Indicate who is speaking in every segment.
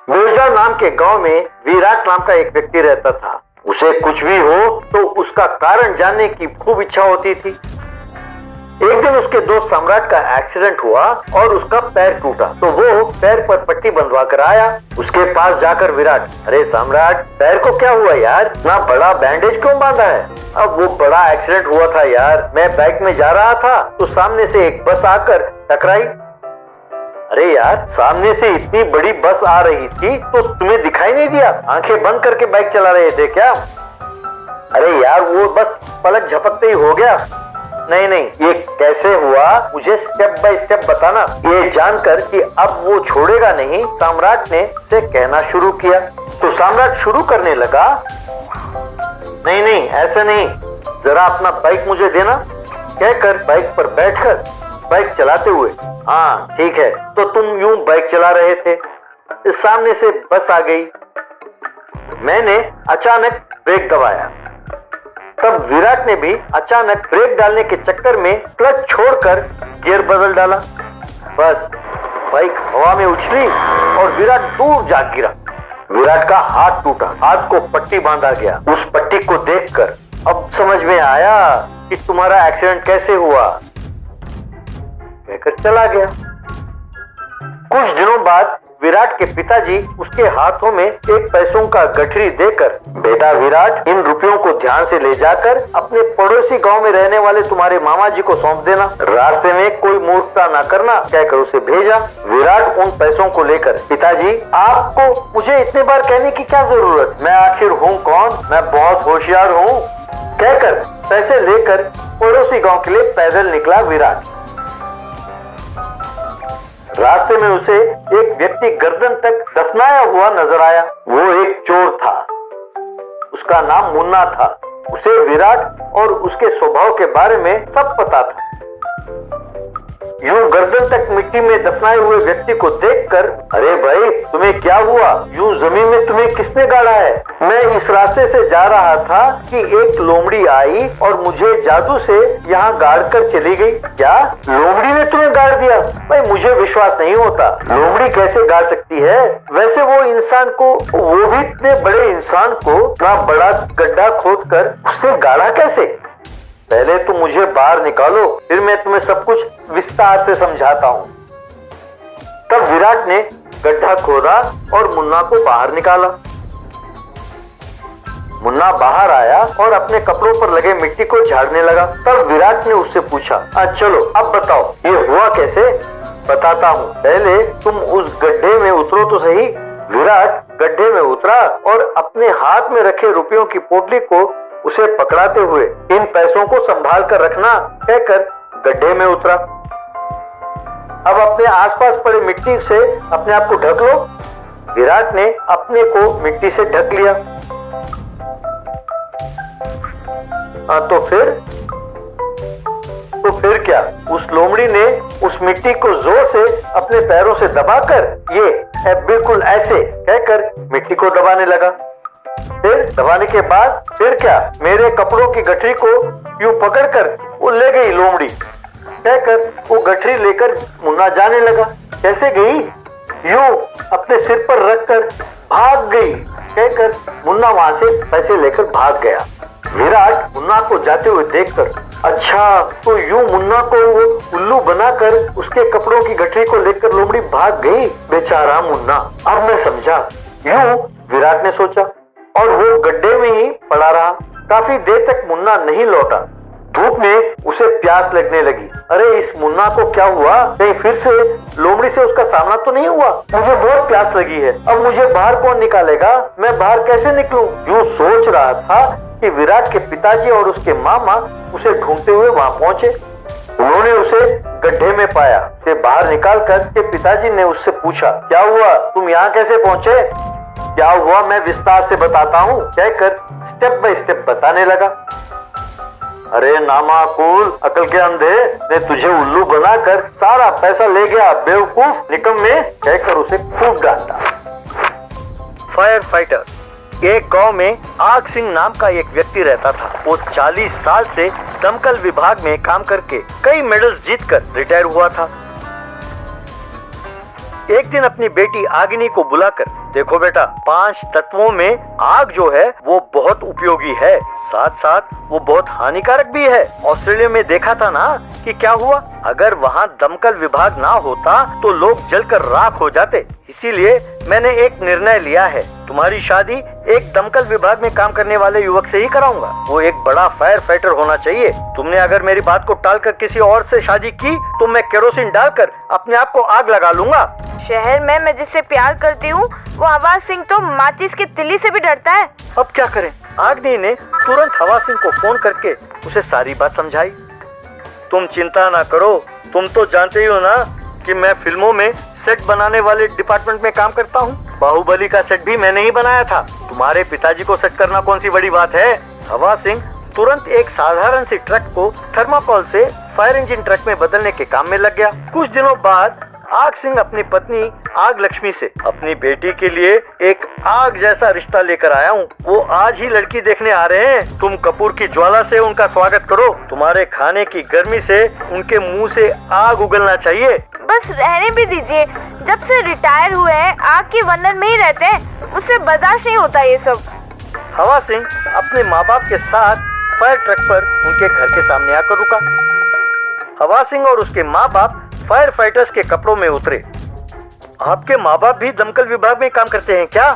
Speaker 1: मिर्जा नाम के गांव में विराट नाम का एक व्यक्ति रहता था। उसे कुछ भी हो तो उसका कारण जानने की खूब इच्छा होती थी। एक दिन उसके दोस्त सम्राट का एक्सीडेंट हुआ और उसका पैर टूटा, तो वो पैर पर पट्टी बंधवा कर आया। उसके पास जाकर विराट, अरे सम्राट, पैर को क्या हुआ यार, इतना बड़ा बैंडेज क्यों बांधा है? अब वो बड़ा एक्सीडेंट हुआ था यार, मैं बाइक में जा रहा था तो सामने से एक बस आकर टकराई। अरे यार, सामने से इतनी बड़ी बस आ रही थी तो तुम्हें दिखाई नहीं दिया? आंखें बंद करके बाइक चला रहे थे क्या? अरे यार, वो बस पलक झपकते ही हो गया। नहीं, ये कैसे हुआ मुझे स्टेप बाय स्टेप बताना। ये जानकर कि अब वो छोड़ेगा नहीं, सम्राट ने से कहना शुरू किया। तो सम्राट शुरू करने लगा, नहीं ऐसे नहीं, जरा अपना बाइक मुझे देना, कहकर बाइक पर बैठकर बाइक चलाते हुए, हाँ ठीक है, तो तुम यूं बाइक चला रहे थे, सामने से बस आ गई, मैंने अचानक ब्रेक दबाया। तब विराट ने भी अचानक ब्रेक डालने के चक्कर में क्लच छोड़कर गियर बदल डाला। बस बाइक हवा में उछली और विराट दूर जा गिरा। विराट का हाथ टूटा, हाथ को पट्टी बांधा गया। उस पट्टी को देखकर अब समझ में आया कि तुम्हारा एक्सीडेंट कैसे हुआ, कहकर चला गया। कुछ दिनों बाद विराट के पिताजी उसके हाथों में एक पैसों का गठरी देकर, बेटा विराट, इन रुपयों को ध्यान से ले जाकर अपने पड़ोसी गांव में रहने वाले तुम्हारे मामा जी को सौंप देना, रास्ते में कोई मूर्खता ना करना, कहकर उसे भेजा। विराट उन पैसों को लेकर, पिताजी आपको मुझे इतने बार कहने की क्या जरूरत, मैं आखिर हूँ कौन, मैं बहुत होशियार हूँ, कहकर पैसे लेकर पड़ोसी गाँव के लिए पैदल निकला विराट। रास्ते में उसे एक व्यक्ति गर्दन तक दफनाया हुआ नजर आया। वो एक चोर था, उसका नाम मुन्ना था। उसे विराट और उसके स्वभाव के बारे में सब पता था। यूं गर्दन तक मिट्टी में दफनाए हुए व्यक्ति को देखकर, अरे भाई तुम्हें क्या हुआ, यूं जमीन में तुम्हें किसने गाड़ा है? मैं इस रास्ते से जा रहा था कि एक लोमड़ी आई और मुझे जादू से यहाँ गाड़ कर चली गई। क्या लोमड़ी ने तुम्हें गाड़ दिया? भाई मुझे विश्वास नहीं होता, लोमड़ी कैसे गाड़ सकती है? वैसे वो इंसान को, वो भी इतने बड़े इंसान को इतना बड़ा गड्ढा खोद कर उसने गाड़ा कैसे? पहले तुम मुझे बाहर निकालो, फिर मैं तुम्हें सब कुछ विस्तार से समझाता हूँ। तब विराट ने गड्ढा खोदा और मुन्ना को बाहर निकाला। मुन्ना बाहर आया और अपने कपड़ों पर लगे मिट्टी को झाड़ने लगा। तब विराट ने उससे पूछा, चलो अब बताओ ये हुआ कैसे? बताता हूँ, पहले तुम उस गड्ढे में उतरो तो सही। विराट गड्ढे में उतरा और अपने हाथ में रखे रुपयों की पोटली को उसे पकड़ाते हुए, इन पैसों को संभाल कर रखना, कहकर गड्ढे में उतरा। अब अपने आसपास पड़े मिट्टी से अपने आप को ढक लो। विराट ने अपने को मिट्टी से ढक लिया। तो फिर क्या? उस लोमड़ी ने उस मिट्टी को जोर से अपने पैरों से दबाकर, ये बिल्कुल ऐसे कहकर मिट्टी को दबाने लगा। फिर दबाने के बाद फिर क्या? मेरे कपड़ों की गठरी को यूं पकड़कर वो ले गई लोमड़ी, कहकर वो गठरी लेकर मुन्ना जाने लगा। कैसे गई? यूं अपने सिर पर रखकर भाग गई, कहकर मुन्ना वहां से पैसे लेकर भाग गया। विराट मुन्ना को जाते हुए देखकर, अच्छा तो यूं मुन्ना को वो उल्लू बनाकर उसके कपड़ों की गठरी को लेकर लोमड़ी भाग गई। बेचारा मुन्ना, अब मैं समझा, यूं विराट ने सोचा और वो गड्ढे में ही पड़ा रहा। काफी देर तक मुन्ना नहीं लौटा। धूप में उसे प्यास लगने लगी। अरे इस मुन्ना को क्या हुआ, कहीं फिर से लोमड़ी से उसका सामना तो नहीं हुआ? मुझे बहुत प्यास लगी है, अब मुझे बाहर कौन निकालेगा, मैं बाहर कैसे निकलूं? यूं सोच रहा था कि विराट के पिताजी और उसके मामा उसे ढूंढते हुए वहां पहुंचे। उन्होंने उसे गड्ढे में पाया। उसे बाहर निकालकर के पिताजी ने उससे पूछा, क्या हुआ, तुम यहाँ कैसे पहुंचे? क्या हुआ मैं विस्तार से बताता हूँ, कहकर स्टेप बाय स्टेप बताने लगा। अरे नामाकुल, अकल के अंधे ने तुझे उल्लू बनाकर सारा पैसा ले गया, बेवकूफ, निकम्मे, कहकर उसे खूब डांटा। Fire fighter. एक गांव में आग सिंह नाम का एक व्यक्ति रहता था। वो 40 साल से दमकल विभाग में काम करके कई मेडल्स जीतकर रिटायर हुआ था। एक दिन अपनी बेटी आगिनी को बुलाकर, देखो बेटा, 5 तत्वों में आग जो है वो बहुत उपयोगी है, साथ साथ वो बहुत हानिकारक भी है। ऑस्ट्रेलिया में देखा था ना कि क्या हुआ, अगर वहाँ दमकल विभाग ना होता तो लोग जलकर राख हो जाते। इसीलिए मैंने एक निर्णय लिया है, तुम्हारी शादी एक दमकल विभाग में काम करने वाले युवक से ही कराऊंगा। वो एक बड़ा फायर फाइटर होना चाहिए। तुमने अगर मेरी बात को टालकर किसी और से शादी की तो मैं केरोसिन डालकर अपने आप को आग लगा लूंगा।
Speaker 2: शहर में मैं जिससे प्यार करती हूँ वो हवा सिंह तो माचिस की तिल्ली से भी डरता है।
Speaker 1: अब क्या करें? आग्नि ने तुरंत हवा सिंह को फोन करके उसे सारी बात समझाई। तुम चिंता ना करो, तुम तो जानते ही हो ना कि मैं फिल्मों में सेट बनाने वाले डिपार्टमेंट में काम करता हूँ। बाहुबली का सेट भी मैंने ही बनाया था। तुम्हारे पिताजी को सेट करना कौन सी बड़ी बात है। हवा सिंह तुरंत एक साधारण सी ट्रक को थर्माकोल से फायर इंजन ट्रक में बदलने के काम में लग गया। कुछ दिनों बाद आग सिंह अपनी पत्नी आग लक्ष्मी से अपनी बेटी के लिए एक आग जैसा रिश्ता लेकर आया हूँ। वो आज ही लड़की देखने आ रहे हैं। तुम कपूर की ज्वाला से उनका स्वागत करो। तुम्हारे खाने की गर्मी से उनके मुंह से आग उगलना चाहिए।
Speaker 2: बस रहने भी दीजिए, जब से रिटायर हुए हैं आग के वर्णन में ही रहते हैं, उससे बर्दाश्त नहीं होता ये सब।
Speaker 1: हवा सिंह अपने माँ बाप के साथ फायर ट्रक पर उनके घर के सामने आकर रुका। हवा सिंह और उसके माँ बाप फायर फाइटर्स के कपड़ों में उतरे। आपके माँ बाप भी दमकल विभाग में काम करते हैं क्या?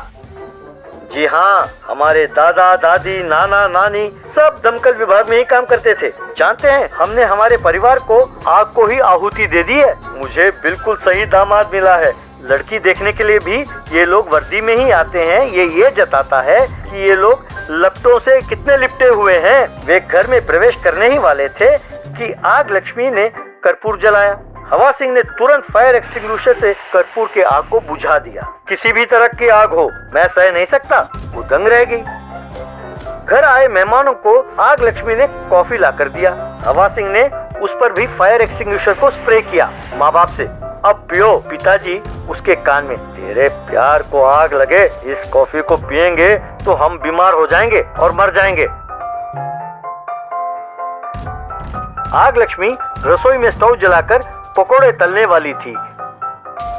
Speaker 1: जी हाँ, हमारे दादा दादी नाना नानी सब दमकल विभाग में ही काम करते थे। जानते हैं, हमने हमारे परिवार को आग को ही आहुति दे दी है। मुझे बिल्कुल सही दामाद मिला है। लड़की देखने के लिए भी ये लोग वर्दी में ही आते हैं। ये जताता है कि ये लोग लपटों से कितने लिपटे हुए हैं। वे घर में प्रवेश करने ही वाले थे कि आग लक्ष्मी ने कर्पूर जलाया। हवा सिंह ने तुरंत फायर एक्सटिंग्विशर से कर्पूर के आग को बुझा दिया। किसी भी तरह की आग हो, मैं सह नहीं सकता। वो दंग रह गई। घर आए मेहमानों को आग लक्ष्मी ने कॉफी ला कर दिया। हवा सिंह ने उस पर भी फायर एक्सटिंग्विशर को स्प्रे किया। माँ बाप से, अब पियो। पिताजी उसके कान में, तेरे प्यार को आग लगे, इस कॉफी को पिएंगे तो हम बीमार हो जाएंगे और मर जाएंगे। आग लक्ष्मी रसोई में स्टोव जलाकर पकोड़े तलने वाली थी।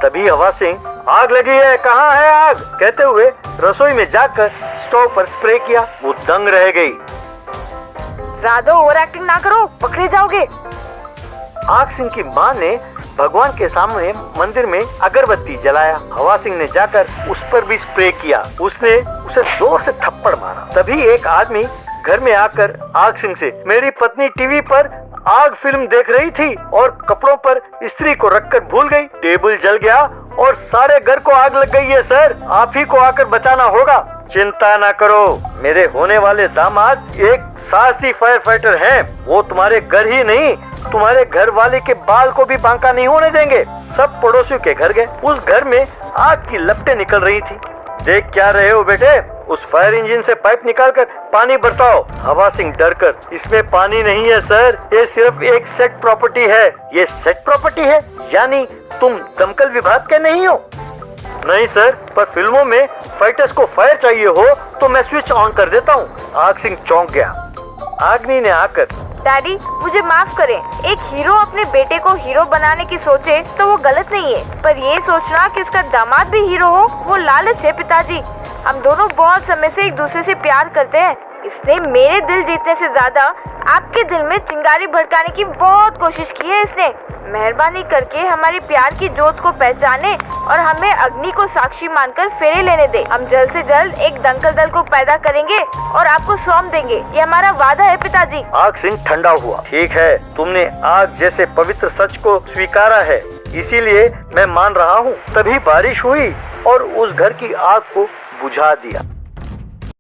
Speaker 1: तभी हवा सिंह, आग लगी है, कहाँ है आग, कहते हुए रसोई में जाकर स्टोव पर स्प्रे किया। वो दंग रह गई।
Speaker 2: ज्यादा ओवर एक्टिंग ना करो, पकड़े जाओगे।
Speaker 1: आग सिंह की माँ ने भगवान के सामने मंदिर में अगरबत्ती जलाया। हवा सिंह ने जाकर उस पर भी स्प्रे किया। उसने उसे जोर से थप्पड़ मारा। तभी एक आदमी घर में आकर आग सिंह से, मेरी पत्नी टीवी पर आग फिल्म देख रही थी और कपड़ों पर स्त्री को रखकर भूल गई। टेबल जल गया और सारे घर को आग लग गई है सर, आप ही को आकर बचाना होगा। चिंता ना करो, मेरे होने वाले दामाद एक साहसी फायर फाइटर हैं। वो तुम्हारे घर ही नहीं, तुम्हारे घर वाले के बाल को भी बांका नहीं होने देंगे। सब पड़ोसियों के घर गए। उस घर में आग की लपटें निकल रही थी। देख क्या रहे हो बेटे, उस फायर इंजन से पाइप निकालकर पानी बरसाओ। हवा सिंह डरकर, इसमें पानी नहीं है सर, ये सिर्फ एक सेट प्रॉपर्टी है। ये सेट प्रॉपर्टी है? यानी तुम दमकल विभाग के नहीं हो? नहीं सर, पर फिल्मों में फाइटर्स को फायर चाहिए हो तो मैं स्विच ऑन कर देता हूँ। आग सिंह चौंक गया। आग्नि ने आकर,
Speaker 2: डैडी मुझे माफ करें, एक हीरो अपने बेटे को हीरो बनाने की सोचे तो वो गलत नहीं है, पर ये सोचना कि उसका दामाद भी हीरो हो वो लालच है। पिताजी, हम दोनों बहुत समय से एक दूसरे से प्यार करते हैं। इसने मेरे दिल जीतने से ज्यादा आपके दिल में चिंगारी भड़काने की बहुत कोशिश की है। इसने मेहरबानी करके हमारी प्यार की जोत को पहचाने और हमें अग्नि को साक्षी मानकर फेरे लेने दे। हम जल्द से जल्द एक दंगल दल को पैदा करेंगे और आपको सौंप देंगे, ये हमारा वादा है पिताजी।
Speaker 1: आग सिंह ठंडा हुआ। ठीक है, तुमने आग जैसे पवित्र सच को स्वीकारा है, इसीलिए मैं मान रहा हूँ। तभी बारिश हुई और उस घर की आग को बुझा दिया।